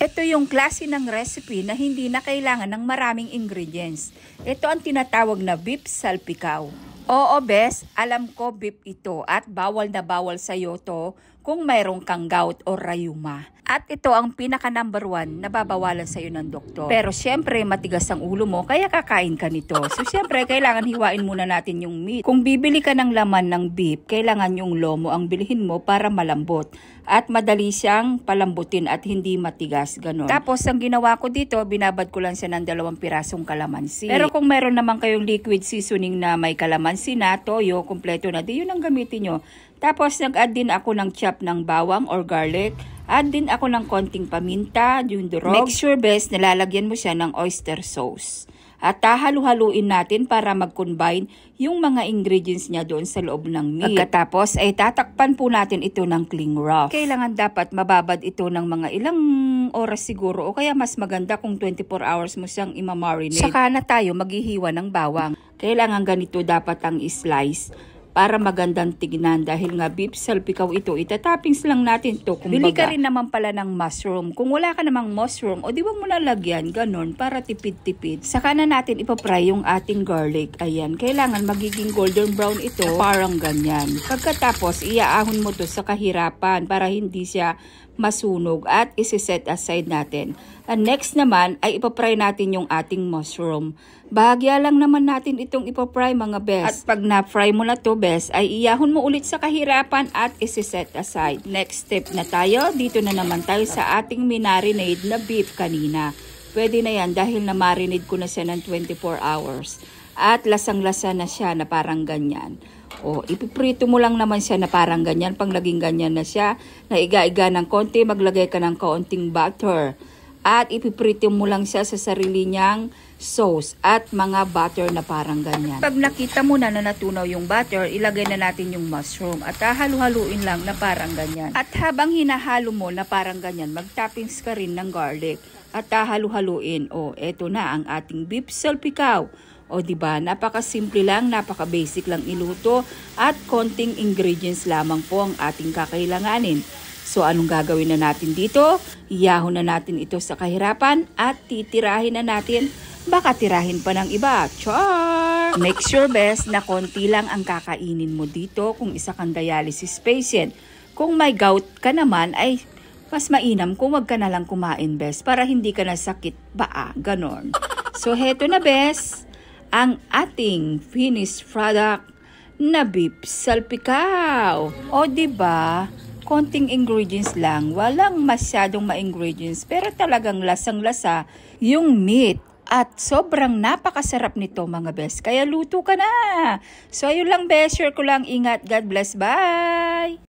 Ito yung klase ng recipe na hindi na kailangan ng maraming ingredients. Ito ang tinatawag na beef salpikaw. Oo, bes, alam ko beef ito at bawal na bawal sa'yo to kung mayroong kang gout o rayuma. At ito ang pinaka number 1 na babawalan sa'yo ng doktor. Pero syempre matigas ang ulo mo kaya kakain ka nito. So syempre kailangan hiwain muna natin yung meat. Kung bibili ka ng laman ng beef, kailangan yung lomo ang bilhin mo para malambot. At madali siyang palambutin at hindi matigas, ganun. Tapos ang ginawa ko dito, binabad ko lang siya ng 2 pirasong kalamansi. Pero kung meron naman kayong liquid seasoning na may kalamansi na, toyo, kompleto na, di yun ang gamitin nyo. Tapos nag-add din ako ng chop ng bawang or garlic. Add din ako ng konting paminta, yung durog. Make sure best nalalagyan mo siya ng oyster sauce. At halu-haluin natin para mag-combine yung mga ingredients niya doon sa loob ng meat. Pagkatapos ay tatakpan po natin ito ng cling wrap. Kailangan dapat mababad ito ng mga ilang oras siguro o kaya mas maganda kung 24 hours mo siyang imamarinate. Saka na tayo maghihiwa ng bawang. Kailangan ganito dapat ang slice para magandang tignan dahil nga beef salpikaw ito, itatoppings lang natin to. Kumbaga, bili ka rin naman pala ng mushroom. Kung wala ka namang mushroom, o di ba mo nalagyan, ganun, para tipid-tipid. Saka na natin ipapry yung ating garlic. Ayan, kailangan magiging golden brown ito, parang ganyan. Pagkatapos, iaahon mo to sa kahirapan para hindi siya masunog at isi-set aside natin. And next naman ay ipapry natin yung ating mushroom. Bahagya lang naman natin itong ipapry mga bes. At pag na-fry mo na to bes, ay iyahon mo ulit sa kahirapan at isi-set aside. Next step na tayo, dito na naman tayo sa ating minarinade na beef kanina. Pwede na yan dahil na-marinade ko na siya ng 24 hours. At lasang-lasa na siya na parang ganyan. O, ipiprito mo lang naman siya na parang ganyan. Pag naging ganyan na siya, naiga-iga ng konti, maglagay ka ng kaunting butter. At ipiprito mo lang siya sa sarili niyang sauce at mga butter na parang ganyan. Pag nakita mo na natunaw yung butter, ilagay na natin yung mushroom at halu-haluin lang na parang ganyan. At habang hinahalo mo na parang ganyan, mag-toppings ka rin ng garlic at halu-haluin. O, eto na ang ating beef salpikaw. O diba, napaka-simple lang, napaka-basic lang iluto at konting ingredients lamang po ang ating kakailanganin. So anong gagawin na natin dito? Iyahon na natin ito sa kahirapan at titirahin na natin. Baka tirahin pa ng iba. Char! Make sure best na konti lang ang kakainin mo dito kung isa kang dialysis patient. Kung may gout ka naman ay mas mainam kung wag ka na lang kumain best para hindi ka nasakit baa, ganon. So heto na best ang ating finished product na beef salpikaw. O diba, konting ingredients lang, walang masyadong ma-ingredients pero talagang lasang-lasa yung meat. At sobrang napakasarap nito mga bes. Kaya luto ka na. So ayun lang bes, share ko lang. Ingat. God bless. Bye!